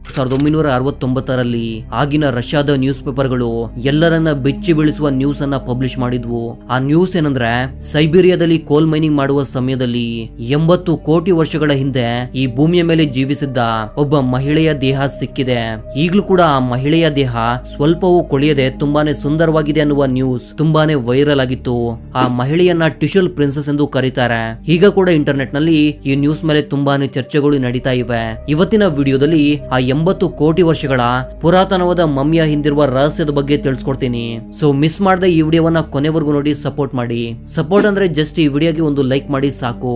1969ರಲ್ಲಿ ಆಗಿನ ರಷ್ಯಾದ ನ್ಯೂಸ್ ಪೇಪರ್ಗಳು ಎಲ್ಲರನ್ನ ಬೆಚ್ಚಿ ಬೀಳಿಸುವ ನ್ಯೂಸ್ ಅನ್ನ ಪಬ್ಲಿಷ್ ಮಾಡಿದ್ವು. ಆ ನ್ಯೂಸ್ ಏನಂದ್ರೆ, ಸೈಬೀರಿಯಾದಲ್ಲಿ ಕೋಲ್ ಮೈನಿಂಗ್ ಮಾಡುವ ಸಮಯದಲ್ಲಿ 80 ಕೋಟಿ ವರ್ಷಗಳ ಹಿಂದೆ ಈ ಭೂಮಿಯ ಮೇಲೆ ಜೀವಿಸಿದ್ದ ಒಬ್ಬ ಮಹಿಳೆಯ ದೇಹ ಸಿಕ್ಕಿದೆ. ಈಗಲೂ ಕೂಡ ಆ ಮಹಿಳೆಯ ದೇಹ ಸ್ವಲ್ಪವೂ ಕೊಳೆಯದೆ ತುಂಬಾನೇ ಸುಂದರವಾಗಿದೆ ಅನ್ನುವ ನ್ಯೂಸ್ ತುಂಬಾನೇ ವೈರಲ್ ಆಗಿತ್ತು. ಆ ಮಹಿಳೆಯನ್ನ ಟಿಶುಲ್ ಪ್ರಿನ್ಸೆಸ್ ಎಂದು ಕರೀತಾರೆ. ಈಗ ಕೂಡ ಇಂಟರ್ನೆಟ್ ನಲ್ಲಿ ಈ ನ್ಯೂಸ್ ಮೇಲೆ ತುಂಬಾನೇ ಚರ್ಚೆಗಳು ನಡೀತಾ ಇವೆ. ಇವತ್ತಿನ ವಿಡಿಯೋದಲ್ಲಿ ಆ 80 ಕೋಟಿ ವರ್ಷಗಳ ಪುರಾತನವಾದ ಮಮ್ಮಿಯ ಹಿಂದಿರುವ ರಹಸ್ಯದ ಬಗ್ಗೆ ತಿಳಿಸ್ಕೊಡ್ತೀನಿ. ಸೊ ಮಿಸ್ ಮಾಡದೆ ಈ ವಿಡಿಯೋವನ್ನ ಕೊನೆವರೆಗೂ ನೋಡಿ ಸಪೋರ್ಟ್ ಮಾಡಿ. ಸಪೋರ್ಟ್ ಅಂದ್ರೆ ಜಸ್ಟ್ ಈ ವಿಡಿಯೋಗೆ ಒಂದು ಲೈಕ್ ಮಾಡಿ ಸಾಕು.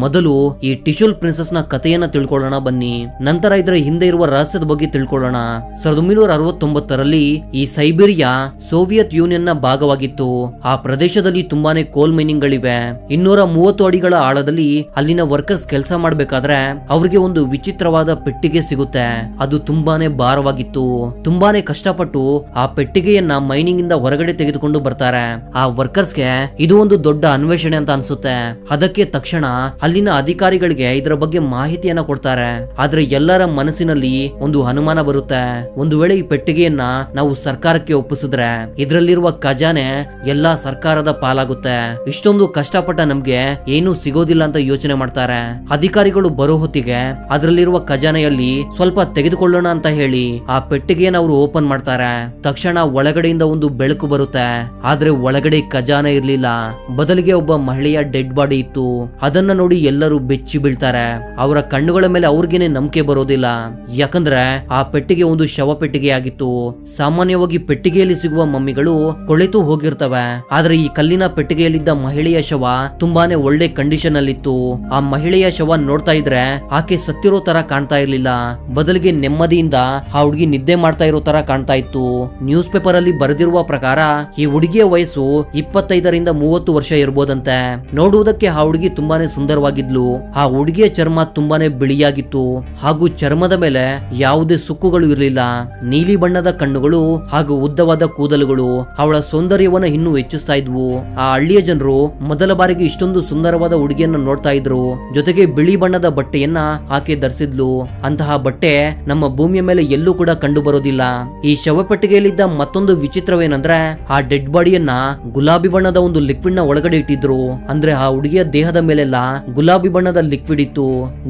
ಮೊದಲು ಈ ಟಿಶುಲ್ ಪ್ರಿನ್ಸೆಸ್ ನ ಕಥೆಯನ್ನ ತಿಳ್ಕೊಳ್ಳೋಣ ಬನ್ನಿ. ನಂತರ ಇದರ ಹಿಂದೆ ಇರುವ ರಹಸ್ಯದ ಬಗ್ಗೆ ತಿಳ್ಕೊಳ್ಳೋಣ. 1969ರಲ್ಲಿ ಈ ಸೈಬೀರಿಯಾ ಸೋವಿಯತ್ ಯೂನಿಯನ್ ನ ಭಾಗವಾಗಿತ್ತು. ಆ ಪ್ರದೇಶದಲ್ಲಿ ತುಂಬಾನೇ ಕೋಲ್ ಮೈನಿಂಗ್ ಗಳಿವೆ. 230 ಅಡಿಗಳ ಆಳದಲ್ಲಿ ಅಲ್ಲಿನ ವರ್ಕರ್ಸ್ ಕೆಲಸ ಮಾಡಬೇಕಾದ್ರೆ ಅವ್ರಿಗೆ ಒಂದು ವಿಚಿತ್ರವಾದ ಪೆಟ್ಟಿಗೆ ಸಿಗುತ್ತೆ. ಅದು ತುಂಬಾನೇ ಭಾರವಾಗಿತ್ತು. ತುಂಬಾನೇ ಕಷ್ಟಪಟ್ಟು ಆ ಪೆಟ್ಟಿಗೆಯನ್ನ ಮೈನಿಂಗ್ ಇಂದ ಹೊರಗಡೆ ತೆಗೆದುಕೊಂಡು ಬರ್ತಾರೆ. ಆ ವರ್ಕರ್ಸ್ಗೆ ಇದು ಒಂದು ದೊಡ್ಡ ಅನ್ವೇಷಣೆ ಅಂತ ಅನ್ಸುತ್ತೆ. ಅದಕ್ಕೆ ತಕ್ಷಣ ಅಲ್ಲಿನ ಅಧಿಕಾರಿಗಳಿಗೆ ಇದರ ಬಗ್ಗೆ ಮಾಹಿತಿಯನ್ನ ಕೊಡ್ತಾರೆ. ಆದ್ರೆ ಎಲ್ಲರ ಮನಸ್ಸಿನಲ್ಲಿ ಒಂದು ಅನುಮಾನ ಬರುತ್ತೆ. ಒಂದು ವೇಳೆ ಈ ಪೆಟ್ಟಿಗೆಯನ್ನ ನಾವು ಸರ್ಕಾರಕ್ಕೆ ಒಪ್ಪಿಸಿದ್ರೆ ಇದರಲ್ಲಿರುವ ಖಜಾನೆ ಎಲ್ಲಾ ಸರ್ಕಾರದ ಪಾಲಾಗುತ್ತೆ. ಇಷ್ಟೊಂದು ಕಷ್ಟಪಟ್ಟ ನಮ್ಗೆ ಏನು ಸಿಗೋದಿಲ್ಲ ಅಂತ ಯೋಚನೆ ಮಾಡ್ತಾರೆ. ಅಧಿಕಾರಿಗಳು ಬರೋ ಹೊತ್ತಿಗೆ ಅದರಲ್ಲಿರುವ ಖಜಾನೆಯಲ್ಲಿ ಸ್ವಲ್ಪ ತೆಗೆದುಕೊಳ್ಳೋಣ ಅಂತ ಹೇಳಿ ಆ ಪೆಟ್ಟಿಗೆಯನ್ನು ಅವರು ಓಪನ್ ಮಾಡ್ತಾರೆ. ತಕ್ಷಣ ಒಳಗಡೆಯಿಂದ ಒಂದು ಬೆಳಕು ಬರುತ್ತೆ. ಆದ್ರೆ ಒಳಗಡೆ ಖಜಾನೆ ಇರ್ಲಿಲ್ಲ. ಬದಲಿಗೆ ಒಬ್ಬ ಮಹಿಳೆಯ ಡೆಡ್ ಬಾಡಿ ಇತ್ತು. ಅದನ್ನ ನೋಡಿ ಎಲ್ಲರೂ ಬೆಚ್ಚಿ ಬೀಳ್ತಾರೆ. ಅವರ ಕಣ್ಣುಗಳ ಮೇಲೆ ಅವ್ರಿಗೇನೆ ನಂಬಿಕೆ ಬರೋದಿಲ್ಲ. ಯಾಕಂದ್ರೆ ಆ ಪೆಟ್ಟಿಗೆ ಒಂದು ಶವ ಪೆಟ್ಟಿಗೆ ಆಗಿತ್ತು. ಸಾಮಾನ್ಯವಾಗಿ ಪೆಟ್ಟಿಗೆಯಲ್ಲಿ ಸಿಗುವ ಮಮ್ಮಿಗಳು ಕೊಳೆತು ಹೋಗಿರ್ತವೆ. ಆದ್ರೆ ಈ ಕಲ್ಲಿನ ಪೆಟ್ಟಿಗೆಯಲ್ಲಿದ್ದ ಮಹಿಳೆಯ ಶವ ತುಂಬಾನೇ ಒಳ್ಳೆ ಕಂಡೀಷನ್ ಅಲ್ಲಿತ್ತು. ಆ ಮಹಿಳೆಯ ಶವ ನೋಡ್ತಾ ಇದ್ರೆ ಆಕೆ ಸತ್ತಿರೋ ತರ ಕಾಣ್ತಾ ಇರ್ಲಿಲ್ಲ. ಬದಲಿಗೆ ನೆಮ್ಮದಿಯಿಂದ ಆ ಹುಡುಗಿ ನಿದ್ದೆ ಮಾಡ್ತಾ ಇರೋ ತರ ಕಾಣ್ತಾ ಇತ್ತು. ನ್ಯೂಸ್ ಪೇಪರ್ ಅಲ್ಲಿ ಬರೆದಿರುವ ಪ್ರಕಾರ ಈ ಹುಡುಗಿಯ ವಯಸ್ಸು 25ರಿಂದ 30 ವರ್ಷ ಇರ್ಬೋದಂತೆ. ನೋಡುವುದಕ್ಕೆ ಆ ಹುಡುಗಿ ತುಂಬಾನೇ ಸುಂದರವಾಗಿದ್ಲು. ಆ ಹುಡುಗಿಯ ಚರ್ಮ ತುಂಬಾನೇ ಬಿಳಿಯಾಗಿತ್ತು ಹಾಗೂ ಚರ್ಮದ ಮೇಲೆ ಯಾವುದೇ ಸುಕ್ಕುಗಳು ಇರಲಿಲ್ಲ. ನೀಲಿ ಬಣ್ಣದ ಕಣ್ಣುಗಳು ಹಾಗೂ ಉದ್ದವಾದ ಕೂದಲುಗಳು ಅವಳ ಸೌಂದರ್ಯವನ್ನು ಇನ್ನೂ ಹೆಚ್ಚಿಸ್ತಾ ಇದ್ವು. ಆ ಹಳ್ಳಿಯ ಜನರು ಮೊದಲ ಬಾರಿಗೆ ಇಷ್ಟೊಂದು ಸುಂದರವಾದ ಹುಡುಗಿಯನ್ನು ನೋಡ್ತಾ ಇದ್ರು. ಜೊತೆಗೆ ಬಿಳಿ ಬಣ್ಣದ ಬಟ್ಟೆಯನ್ನ ಆಕೆ ಧರಿಸಿದ್ಲು. ಅಂತಹ ಬಟ್ಟೆ ನಮ್ಮ ಭೂಮಿಯ ಮೇಲೆ ಎಲ್ಲೂ ಕೂಡ ಕಂಡು ಬರೋದಿಲ್ಲ. ಈ ಶವಪೆಟ್ಟಿಗೆಯಲ್ಲಿದ್ದ ಮತ್ತೊಂದು ವಿಚಿತ್ರವೇನಂದ್ರೆ, ಆ ಡೆಡ್ ಬಾಡಿಯನ್ನ ಗುಲಾಬಿ ಬಣ್ಣದ ಒಂದು ಲಿಕ್ವಿಡ್ ನ ಒಳಗಡೆ ಇಟ್ಟಿದ್ರು. ಅಂದ್ರೆ ಆ ಹುಡುಗಿಯ ದೇಹದ ಮೇಲೆಲ್ಲ ಗುಲಾಬಿ ಬಣ್ಣದ ಲಿಕ್ವಿಡ್ ಇತ್ತು.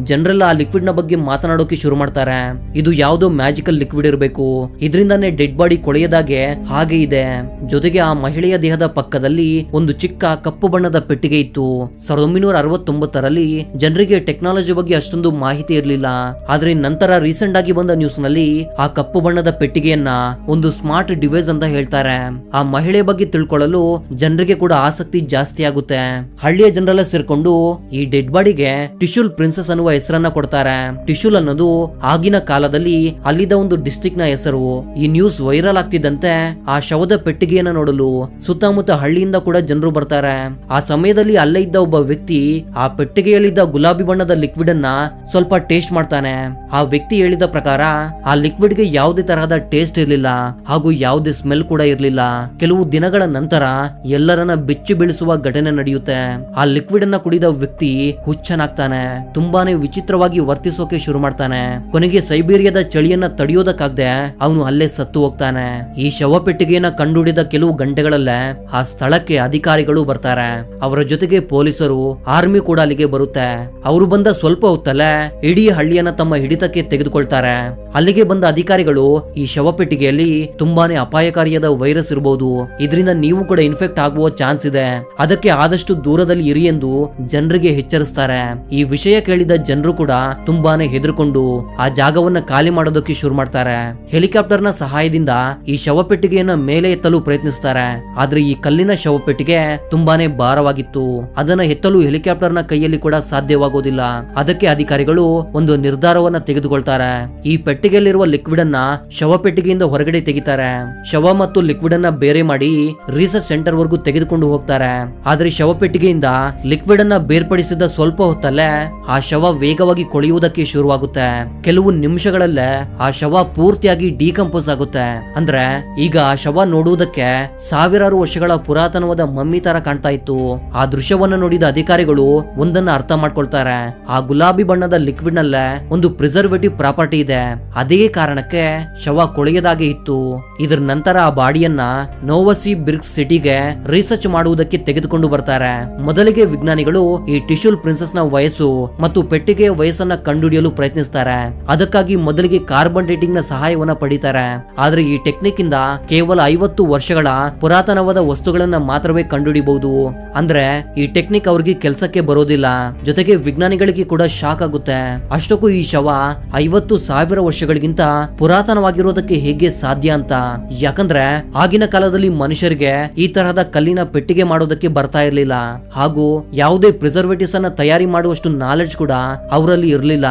ಜನರೆಲ್ಲ ಆ ಲಿಕ್ವಿಡ್ ನ ಬಗ್ಗೆ ಮಾತನಾಡೋಕೆ ಶುರು ಮಾಡ್ತಾರೆ. ಇದು ಯಾವುದೋ ಮ್ಯಾಜಿಕಲ್ ಲಿಕ್ವಿಡ್ ಇರಬೇಕು, ಇದರಿಂದಾನೇ ಡೆಡ್ ಬಾಡಿ ಕೊಳೆಯದಾಗೆ ಹಾಗೆ ಇದೆ. ಜೊತೆಗೆ ಆ ಮಹಿಳೆಯ ದೇಹದ ಪಕ್ಕದಲ್ಲಿ ಒಂದು ಚಿಕ್ಕ ಕಪ್ಪು ಬಣ್ಣದ ಪೆಟ್ಟಿಗೆ ಇತ್ತು. 1969ರಲ್ಲಿ ಜನರಿಗೆ ಟೆಕ್ನಾಲಜಿ ಬಗ್ಗೆ ಅಷ್ಟೊಂದು ಮಾಹಿತಿ ಇರಲಿಲ್ಲ. ಆದ್ರೆ ನಂತರ ರೀಸೆಂಟ್ ಆಗಿ ಬಂದ ನ್ಯೂಸ್ ನಲ್ಲಿ ಆ ಕಪ್ಪು ಬಣ್ಣದ ಪೆಟ್ಟಿಗೆಯನ್ನ ಒಂದು ಸ್ಮಾರ್ಟ್ ಡಿವೈಸ್ ಅಂತ ಹೇಳ್ತಾರೆ. ಆ ಮಹಿಳೆ ಬಗ್ಗೆ ತಿಳ್ಕೊಳ್ಳಲು ಜನರಿಗೆ ಕೂಡ ಆಸಕ್ತಿ ಜಾಸ್ತಿ ಆಗುತ್ತೆ. ಹಳ್ಳಿಯ ಜನರೆಲ್ಲ ಸೇರ್ಕೊಂಡು ಈ ಡೆಡ್ ಬಾಡಿಗೆ ಟಿಶುಲ್ ಪ್ರಿನ್ಸೆಸ್ ಅನ್ನುವ ಹೆಸರನ್ನ ಕೊಡ್ತಾರೆ. ಟಿಶುಲ್ ಅನ್ನೋದು ಆಗಿನ ಕಾಲದಲ್ಲಿ ಅಲ್ಲಿದ್ದ ಒಂದು ಡಿಸ್ಟ್ರಿಕ್ಟ್ ನ ಹೆಸರು. ಈ ನ್ಯೂಸ್ ವೈರಲ್ ಆಗ್ತಿದ್ದಂತೆ ಆ ಶವದ ಪೆಟ್ಟಿಗೆಯನ್ನ ನೋಡಲು ಸುತ್ತಮುತ್ತ ಹಳ್ಳಿಯಿಂದ ಕೂಡ ಜನರು ಬರ್ತಾರೆ. ಆ ಸಮಯದಲ್ಲಿ ಅಲ್ಲೇ ಇದ್ದ ಒಬ್ಬ ವ್ಯಕ್ತಿ ಆ ಪೆಟ್ಟಿಗೆಯಲ್ಲಿದ್ದ ಗುಲಾಬಿ ಬಣ್ಣದ ಲಿಕ್ವಿಡ್ ಅನ್ನ ಸ್ವಲ್ಪ ಟೇಸ್ಟ್ ಮಾಡ್ತಾನೆ. ಆ ವ್ಯಕ್ತಿ ಹೇಳಿದ ಪ್ರಕಾರ ಆ ಲಿಕ್ವಿಡ್ ಗೆ ಯಾವುದೇ ತರಹದ ಟೇಸ್ಟ್ ಇರಲಿಲ್ಲ ಹಾಗೂ ಯಾವುದೇ ಸ್ಮೆಲ್ ಕೂಡ ಇರಲಿಲ್ಲ. ಕೆಲವು ದಿನಗಳ ನಂತರ ಎಲ್ಲರನ್ನ ಬೆಚ್ಚಿ ಬೀಳಿಸುವ ಘಟನೆ ನಡೆಯುತ್ತೆ. ಆ ಲಿಕ್ವಿಡ್ ಅನ್ನ ಕುಡಿದ ವ್ಯಕ್ತಿ ಹುಚ್ಚನಾಗ್ತಾನೆ. ತುಂಬಾನೇ ವಿಚಿತ್ರವಾಗಿ ವರ್ತಿಸೋಕೆ ಶುರು ಮಾಡ್ತಾನೆ. ಕೊನೆಗೆ ಸೈಬೀರಿಯಾದ ಚಳಿಯನ್ನ ತಡೆಯೋದಕ್ಕಾಗದೆ ಅವನು ಅಲ್ಲೇ ಸತ್ತು ಹೋಗ್ತಾನೆ. ಈ ಶವ ಪೆಟ್ಟಿಗೆಯನ್ನ ಕಂಡುಹಿಡಿದ ಕೆಲವು ಗಂಟೆಗಳಲ್ಲೇ ಆ ಸ್ಥಳಕ್ಕೆ ಅಧಿಕಾರಿಗಳು ಬರ್ತಾರೆ. ಅವರ ಜೊತೆಗೆ ಪೊಲೀಸರು, ಆರ್ಮಿ ಕೂಡ ಅಲ್ಲಿಗೆ ಬರುತ್ತೆ. ಅವರು ಬಂದ ಸ್ವಲ್ಪ ಹೊತ್ತಲ್ಲೇ ಇಡೀ ಹಳ್ಳಿಯನ್ನ ತಮ್ಮ ಹಿಡಿತಕ್ಕೆ ತೆಗೆದುಕೊಳ್ತಾರೆ. ಅಲ್ಲಿಗೆ ಬಂದ ಅಧಿಕಾರಿಗಳು ಈ ಶವಪೆಟ್ಟಿಗೆಯಲ್ಲಿ ತುಂಬಾನೇ ಅಪಾಯಕಾರಿಯಾದ ವೈರಸ್ ಇರಬಹುದು, ಇದರಿಂದ ನೀವು ಕೂಡ ಇನ್ಫೆಕ್ಟ್ ಆಗುವ ಚಾನ್ಸ್ ಇದೆ, ಅದಕ್ಕೆ ಆದಷ್ಟು ದೂರದಲ್ಲಿ ಇರಿ ಎಂದು ಜನರಿಗೆ ಎಚ್ಚರಿಸ್ತಾರೆ. ಈ ವಿಷಯ ಕೇಳಿದ ಜನರು ಕೂಡ ತುಂಬಾನೇ ಹೆದರ್ಕೊಂಡು ಆ ಜಾಗವನ್ನ ಖಾಲಿ ಮಾಡೋದಕ್ಕೆ ಶುರು ಮಾಡ್ತಾರೆ. ಹೆಲಿಕಾಪ್ಟರ್ ನ ಸಹಾಯದಿಂದ ಈ ಶವಪೆಟ್ಟಿಗೆಯನ್ನ ಮೇಲೆ ಎತ್ತಲು ಪ್ರಯತ್ನಿಸ್ತಾರೆ. ಆದ್ರೆ ಈ ಕಲ್ಲಿನ ಶವಪೆಟ್ಟಿಗೆ ತುಂಬಾನೇ ಭಾರವಾಗಿತ್ತು. ಅದನ್ನ ಎತ್ತಲು ಹೆಲಿಕಾಪ್ಟರ್ ನ ಕೈಯಲ್ಲಿ ಕೂಡ ಸಾಧ್ಯವಾಗೋದಿಲ್ಲ. ಅದಕ್ಕೆ ಅಧಿಕಾರಿಗಳು ಒಂದು ನಿರ್ಧಾರವನ್ನ ತೆಗೆದುಕೊಳ್ತಾರೆ. ಈ ಪೆಟ್ಟಿಗೆಯಲ್ಲಿರುವ ಲಿಕ್ವಿಡ್ ಅನ್ನ ಶವಪೆಟ್ಟಿಗೆಯಿಂದ ಹೊರಗಡೆ ತೆಗಿತಾರೆ. ಶವ ಮತ್ತು ಲಿಕ್ವಿಡ್ ಅನ್ನ ಬೇರೆ ಮಾಡಿ ರಿಸರ್ಚ್ ಸೆಂಟರ್ ವರೆಗೂ ತೆಗೆದುಕೊಂಡು ಹೋಗ್ತಾರೆ. ಆದ್ರೆ ಶವಪೆಟ್ಟಿಗೆಯಿಂದ ಲಿಕ್ವಿಡ್ ಅನ್ನ ಬೇರ್ಪಡಿಸಿದ ಸ್ವಲ್ಪ ಹೊತ್ತಲ್ಲೇ ಆ ಶವ ವೇಗವಾಗಿ ಕೊಳೆಯುವುದಕ್ಕೆ ಶುರುವಾಗುತ್ತೆ. ಕೆಲವು ನಿಮಿಷಗಳಲ್ಲೇ ಆ ಶವ ಪೂರ್ತಿಯಾಗಿ ಡಿಕಂಪೋಸ್ ಆಗುತ್ತೆ. ಅಂದ್ರೆ ಈಗ ಆ ಶವ ನೋಡುವುದಕ್ಕೆ ಸಾವಿರಾರು ವರ್ಷಗಳ ಪುರಾತನವಾದ ಮಮ್ಮಿ ತರ ಕಾಣ್ತಾ ಇತ್ತು. ಆ ದೃಶ್ಯವನ್ನ ನೋಡಿದ ಅಧಿಕಾರಿಗಳು ಒಂದನ್ನ ಅರ್ಥ ಮಾಡ್ಕೊಳ್ತಾರೆ. ಆ ಗುಲಾಬಿ ಬಣ್ಣದ ಲಿಕ್ವಿಡ್ ನಲ್ಲೇ ಒಂದು ಪ್ರಿಸರ್ವೇಟಿವ್ ಪ್ರಾಪರ್ಟಿ ಇದೆ. ಅದೇ ಕಾರಣಕ್ಕೆ ಶವ ಕೊಳೆಯದಾಗೆ ಇತ್ತು. ಇದರ ನಂತರ ಆ ಬಾಡಿಯನ್ನ ನೋವಸಿಬಿರ್ಸ್ಕ್ ಸಿಟಿಗೆ ರಿಸರ್ಚ್ ಮಾಡುವುದಕ್ಕೆ ತೆಗೆದುಕೊಂಡು ಬರ್ತಾರೆ. ಮೊದಲಿಗೆ ವಿಜ್ಞಾನಿಗಳು ಈ ಟಿಶ್ಯೂಲ್ ಪ್ರಿನ್ಸೆಸ್ ನ ವಯಸ್ಸು ಮತ್ತು ಪೆಟ್ಟಿಗೆಯ ವಯಸ್ಸನ್ನ ಕಂಡುಹಿಡಿಯಲು ಪ್ರಯತ್ನಿಸ್ತಾರೆ. ಅದಕ್ಕಾಗಿ ಮೊದಲಿಗೆ ಕಾರ್ಬನ್ ಡೇಟಿಂಗ್ ನ ಸಹಾಯವನ್ನ ಪಡಿತಾರೆ. ಆದ್ರೆ ಈ ಟೆಕ್ನಿಕ್ ಇಂದ ಕೇವಲ 50 ವರ್ಷಗಳ ಪುರಾತನವಾದ ವಸ್ತುಗಳನ್ನ ಮಾತ್ರವೇ ಕಂಡುಹಿಡಿಯಬಹುದು. ಅಂದ್ರೆ ಈ ಟೆಕ್ನಿಕ್ ಅವ್ರಿಗೆ ಕೆಲಸಕ್ಕೆ ಬರೋದಿಲ್ಲ. ಜೊತೆಗೆ ವಿಜ್ಞಾನಿಗಳಿಗೆ ಕೂಡ ಶಾಕ್ ಆಗುತ್ತೆ. ಅಷ್ಟಕ್ಕೂ ಈ ಶವ 50,000 ವರ್ಷಗಳಿಗಿಂತ ಪುರಾತನವಾಗಿರೋದಕ್ಕೆ ಹೇಗೆ ಸಾಧ್ಯ ಅಂತ. ಯಾಕಂದ್ರೆ ಆಗಿನ ಕಾಲದಲ್ಲಿ ಮನುಷ್ಯರಿಗೆ ಈ ತರಹದ ಕಲ್ಲಿನ ಪೆಟ್ಟಿಗೆ ಮಾಡೋದಕ್ಕೆ ಬರ್ತಾ ಇರ್ಲಿಲ್ಲ. ಹಾಗೂ ಯಾವುದೇ ಪ್ರಿಸರ್ವೇಟಿವ್ಸ್ ಅನ್ನ ತಯಾರಿ ಮಾಡುವಷ್ಟು ನಾಲೆಡ್ಜ್ ಕೂಡ ಅವರಲ್ಲಿ ಇರಲಿಲ್ಲ.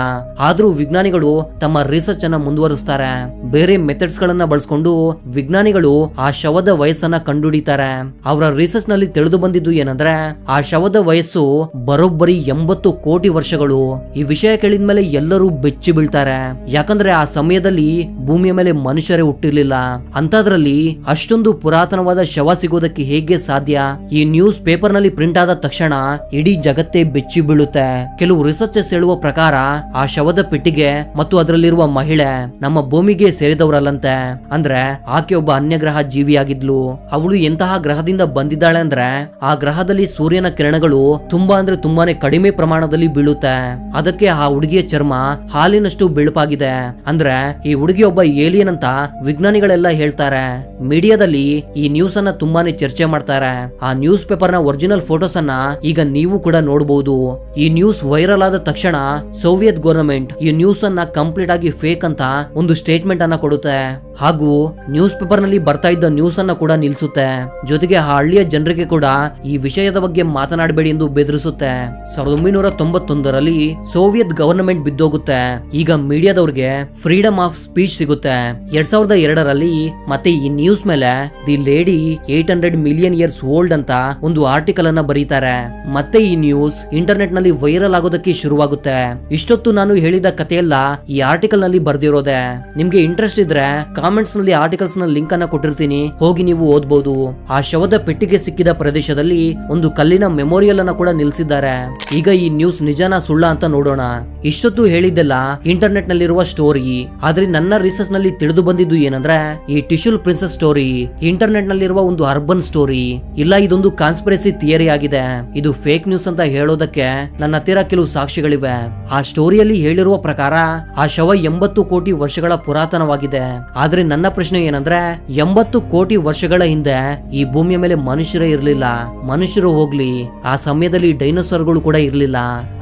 ಆದ್ರೂ ವಿಜ್ಞಾನಿಗಳು ತಮ್ಮ ರಿಸರ್ಚ್ ಅನ್ನ ಮುಂದುವರಿಸ್ತಾರೆ. ಬೇರೆ ಮೆಥಡ್ಸ್ ಗಳನ್ನ ಬಳಸ್ಕೊಂಡು ವಿಜ್ಞಾನಿಗಳು ಆ ಶವದ ವಯಸ್ಸನ್ನ ಕಂಡುಹಿಡಿತಾರೆ. ಅವರ ರಿಸರ್ಚ್ ನಲ್ಲಿ ತಿಳಿದು ಬಂದಿದ್ದು ಏನಂದ್ರೆ ಆ ಶವದ ವಯಸ್ಸು ಬರೋಬ್ಬರಿ 80 ಕೋಟಿ ವರ್ಷಗಳು. ಈ ವಿಷಯ ಕೇಳಿದ್ಮೇಲೆ ಎಲ್ಲರೂ ಬೆಚ್ಚಿ ಬೀಳ್ತಾರೆ. ಯಾಕಂದ್ರೆ ಆ ಸಮಯದಲ್ಲಿ ಭೂಮಿಯ ಮೇಲೆ ಮನುಷ್ಯರೇ ಹುಟ್ಟಿರ್ಲಿಲ್ಲ. ಅಂತದ್ರಲ್ಲಿ ಅಷ್ಟೊಂದು ಪುರಾತನವಾದ ಶವ ಸಿಗೋದಕ್ಕೆ ಹೇಗೆ ಸಾಧ್ಯ? ಈ ನ್ಯೂಸ್ ಪೇಪರ್ ನಲ್ಲಿ ಪ್ರಿಂಟ್ ಆದ ತಕ್ಷಣ ಇಡೀ ಜಗತ್ತೇ ಬೆಚ್ಚಿ ಬೀಳುತ್ತೆ. ಕೆಲವು ರಿಸರ್ಚರ್ಸ್ ಹೇಳುವ ಪ್ರಕಾರ ಆ ಶವದ ಪೆಟ್ಟಿಗೆ ಮತ್ತು ಅದರಲ್ಲಿರುವ ಮಹಿಳೆ ನಮ್ಮ ಭೂಮಿಗೆ ಸೇರಿದವರಲ್ಲಂತೆ. ಅಂದ್ರೆ ಆಕೆ ಒಬ್ಬ ಅನ್ಯಗ್ರಹ ಜೀವಿಯಾಗಿದ್ಲು. ಅವಳು ಎಂತಹ ಗ್ರಹದಿಂದ ಬಂದಿದ್ದಾಳೆ ಅಂದ್ರೆ ಆ ಗ್ರಹದಲ್ಲಿ ಸೂರ್ಯನ ಕಿರಣಗಳು ತುಂಬಾನೇ ಕಡಿಮೆ ಪ್ರಮಾಣದಲ್ಲಿ ಬೀಳುತ್ತೆ. ಅದಕ್ಕೆ ಆ ಹುಡುಗಿಯ ಚರ್ಮ ಹಾಲಿನಷ್ಟು ಬೆಳುಪಾಗಿದೆ. ಅಂದ್ರೆ ಈ ಹುಡುಗಿ ಒಬ್ಬ ಏಲಿಯನ್ ಅಂತ ವಿಜ್ಞಾನಿಗಳೆಲ್ಲ ಹೇಳ್ತಾರೆ. ಮೀಡಿಯಾದಲ್ಲಿ ಈ ನ್ಯೂಸ್ ಅನ್ನ ತುಂಬಾನೇ ಚರ್ಚೆ ಮಾಡ್ತಾರೆ. ಆ ನ್ಯೂಸ್ ಪೇಪರ್ ನ ಒರಿಜಿನಲ್ ಫೋಟೋಸ್ ಅನ್ನ ಈಗ ನೀವು ಕೂಡ ನೋಡಬಹುದು. ಈ ನ್ಯೂಸ್ ವೈರಲ್ ಆದ ತಕ್ಷಣ ಸೋವಿಯತ್ ಗವರ್ನಮೆಂಟ್ ಈ ನ್ಯೂಸ್ ಅನ್ನ ಕಂಪ್ಲೀಟ್ ಆಗಿ ಫೇಕ್ ಅಂತ ಒಂದು ಸ್ಟೇಟ್ಮೆಂಟ್ ಅನ್ನ ಕೊಡುತ್ತೆ. ಹಾಗೂ ನ್ಯೂಸ್ ಪೇಪರ್ ನಲ್ಲಿ ಬರ್ತಾ ಇದ್ದ ನ್ಯೂಸ್ ಅನ್ನ ಕೂಡ ನಿಲ್ಸುತ್ತೆ. ಜೊತೆಗೆ ಆ ಹಳ್ಳಿಯ ಜನರಿಗೆ ಕೂಡ ಈ ವಿಷಯದ ಬಗ್ಗೆ ಮಾತನಾಡಬೇಡಿ ಎಂದು ಬೆದರಿಸುತ್ತೆ. 1991ರಲ್ಲಿ ಸೋವಿಯತ್ ಗವರ್ನಮೆಂಟ್ ಬಿದ್ದೋಗುತ್ತೆ. ಈಗ ಮೀಡಿಯಾದವ್ರಿಗೆ ಫ್ರೀಡಮ್ ಆಫ್ ಸ್ಪೀಚ್ ಸಿಗುತ್ತೆ. 2002ರಲ್ಲಿ ಮತ್ತೆ ಈ ನ್ಯೂಸ್ ಮೇಲೆ the lady 800 million years old ಅಂತ ಒಂದು ಆರ್ಟಿಕಲ್ ಅನ್ನ ಬರೀತಾರೆ. ಮತ್ತೆ ಈ ನ್ಯೂಸ್ ಇಂಟರ್ನೆಟ್ ನಲ್ಲಿ ವೈರಲ್ ಆಗೋದಕ್ಕೆ ಶುರುವಾಗುತ್ತೆ. ಇಷ್ಟೊತ್ತು ನಾನು ಹೇಳಿದ ಕಥೆಯೆಲ್ಲ ಈ ಆರ್ಟಿಕಲ್ ನಲ್ಲಿ ಬರ್ದಿರೋದೆ. ನಿಮ್ಗೆ ಇಂಟ್ರೆಸ್ಟ್ ಇದ್ರೆ ಕಾಮೆಂಟ್ಸ್ ನಲ್ಲಿ ಆರ್ಟಿಕಲ್ಸ್ ನ ಲಿಂಕ್ ಅನ್ನ ಕೊಟ್ಟಿರ್ತೀನಿ, ಹೋಗಿ ನೀವು ಓದ್ಬಹುದು. ಆ ಶವದ ಪೆಟ್ಟಿಗೆ ಸಿಕ್ಕಿದ ಪ್ರದೇಶದಲ್ಲಿ ಒಂದು ಕಲ್ಲಿನ ಮೆಮೋರಿಯಲ್ ಅನ್ನ ಕೂಡ ನಿಲ್ಸಿದ್ದಾರೆ. ಈಗ ಈ ನ್ಯೂಸ್ ನಿಜಾನ ಸುಳ್ಳ ಅಂತ ನೋಡೋಣ. ಇಷ್ಟೊತ್ತು ಹೇಳಿದ್ದೆಲ್ಲ ಇಂಟರ್ನೆಟ್ ನಲ್ಲಿರುವ ಸ್ಟೋರಿ. ಆದ್ರೆ ನನ್ನ ರಿಸರ್ಚ್ ನಲ್ಲಿ ತಿಳಿದು ಬಂದಿದ್ದು ಏನಂದ್ರೆ ಈ ಟಿಶ್ಯೂಲ್ ಪ್ರಿನ್ಸೆಸ್ ಸ್ಟೋರಿ ಇಂಟರ್ನೆಟ್ ನಲ್ಲಿರುವ ಒಂದು ಅರ್ಬನ್ ಸ್ಟೋರಿ ಇಲ್ಲ, ಇದೊಂದು ಕಾನ್ಸ್ಪಿರಸಿ ಥಿಯರಿ ಆಗಿದೆ. ಇದು ಫೇಕ್ ನ್ಯೂಸ್ ಅಂತ ಹೇಳೋದಕ್ಕೆ ನನ್ನ ಹತ್ತಿರ ಕೆಲವು ಸಾಕ್ಷಿಗಳಿವೆ. ಆ ಸ್ಟೋರಿಯಲ್ಲಿ ಹೇಳಿರುವ ಪ್ರಕಾರ ಆ ಶವ 80 ಕೋಟಿ ವರ್ಷಗಳ ಪುರಾತನವಾಗಿದೆ. ಆದ್ರೆ ನನ್ನ ಪ್ರಶ್ನೆ ಏನಂದ್ರೆ 80 ಕೋಟಿ ವರ್ಷಗಳ ಹಿಂದೆ ಈ ಭೂಮಿಯ ಮೇಲೆ ಮನುಷ್ಯರೇ ಇರಲಿಲ್ಲ. ಮನುಷ್ಯರು ಹೋಗ್ಲಿ, ಆ ಸಮಯದಲ್ಲಿ ಡೈನೋಸಾರ್ಗಳು ಕೂಡ ಇರಲಿಲ್ಲ.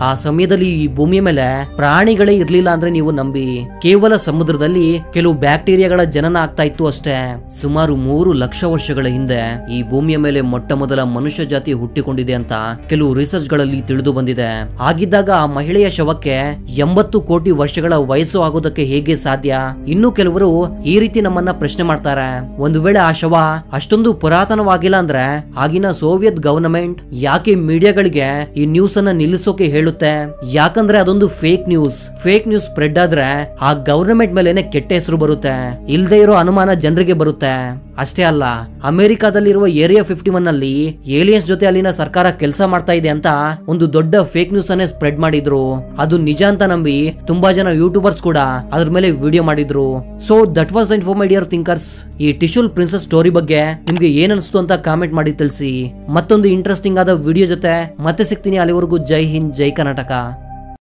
ಆ ಸಮಯದಲ್ಲಿ ಈ ಭೂಮಿಯ ಮೇಲೆ ಪ್ರಾಣಿಗಳೇ ಇರ್ಲಿಲ್ಲ ಅಂದ್ರೆ ನೀವು ನಂಬಿ. ಕೇವಲ ಸಮುದ್ರದಲ್ಲಿ ಕೆಲವು ಬ್ಯಾಕ್ಟೀರಿಯಾಗಳ ಜನನ ಆಗ್ತಾ ಇತ್ತು ಅಷ್ಟೇ. ಸುಮಾರು 3 ಲಕ್ಷ ವರ್ಷಗಳ ಹಿಂದೆ ಈ ಭೂಮಿಯ ಮೇಲೆ ಮೊಟ್ಟ ಮೊದಲ ಮನುಷ್ಯ ಜಾತಿ ಹುಟ್ಟಿಕೊಂಡಿದೆ ಅಂತ ಕೆಲವು ರಿಸರ್ಚ್ ಗಳಲ್ಲಿ ತಿಳಿದು ಬಂದಿದೆ. ಆಗಿದ್ದಾಗ ಆ ಮಹಿಳೆಯ ಶವಕ್ಕೆ 80 ಕೋಟಿ ವರ್ಷಗಳ ವಯಸ್ಸು ಆಗೋದಕ್ಕೆ ಹೇಗೆ ಸಾಧ್ಯ? ಇನ್ನು ಕೆಲವರು ಈ ರೀತಿ ನಮ್ಮನ್ನ ಪ್ರಶ್ನೆ ಮಾಡ್ತಾರೆ. ಒಂದು ವೇಳೆ ಆ ಶವ ಅಷ್ಟೊಂದು ಪುರಾತನವಾಗಿಲ್ಲ ಅಂದ್ರೆ ಆಗಿನ ಸೋವಿಯತ್ ಗವರ್ನಮೆಂಟ್ ಯಾಕೆ ಮೀಡಿಯಾಗಳಿಗೆ ಈ ನ್ಯೂಸ್ ಅನ್ನ ನಿಲ್ಲಿಸೋಕೆ ಹೇಳುತ್ತೆ? ಯಾಕಂದ್ರೆ ಅದೊಂದು ಫೇಕ್ ನ್ಯೂಸ್ ಸ್ಪ್ರೆಡ್ ಆದ್ರೆ ಆ ಗವರ್ನಮೆಂಟ್ ಮೇಲೆನೆ ಕೆಟ್ಟ ಹೆಸರು ಬರುತ್ತೆ. ಇಲ್ದೇ ಇರೋ ಅನುಮಾನ ಜನರಿಗೆ ಬರುತ್ತೆ. ಅಷ್ಟೇ ಅಲ್ಲ, ಅಮೆರಿಕಾದಲ್ಲಿರುವ ಏರಿಯಾ 51 ನಲ್ಲಿ ಏಲಿಯನ್ಸ್ ಜೊತೆ ಅಲ್ಲಿನ ಸರ್ಕಾರ ಕೆಲಸ ಮಾಡ್ತಾ ಇದೆ ಅಂತ ಒಂದು ದೊಡ್ಡ ಫೇಕ್ ನ್ಯೂಸ್ ಅನ್ನೇ ಸ್ಪ್ರೆಡ್ ಮಾಡಿದ್ರು. ಅದು ನಿಜ ಅಂತ ನಂಬಿ ತುಂಬಾ ಜನ ಯೂಟ್ಯೂಬರ್ಸ್ ಕೂಡ ಅದ್ರ ಮೇಲೆ ವಿಡಿಯೋ ಮಾಡಿದ್ರು. So that was it for my dear thinkers. ಈ ಟಿಶ್ಯೂಲ್ ಪ್ರಿನ್ಸೆಸ್ ಸ್ಟೋರಿ ಬಗ್ಗೆ ನಿಮ್ಗೆ ಏನ್ ಅನಿಸ್ತು ಅಂತ ಕಾಮೆಂಟ್ ಮಾಡಿ ತಿಳಿಸಿ. ಮತ್ತೊಂದು ಇಂಟ್ರೆಸ್ಟಿಂಗ್ ಆದ ವಿಡಿಯೋ ಜೊತೆ ಮತ್ತೆ ಸಿಗ್ತೀನಿ. ಅಲ್ಲಿವರೆಗೂ ಜೈ ಹಿಂದ್, ಜೈ ಕರ್ನಾಟಕ.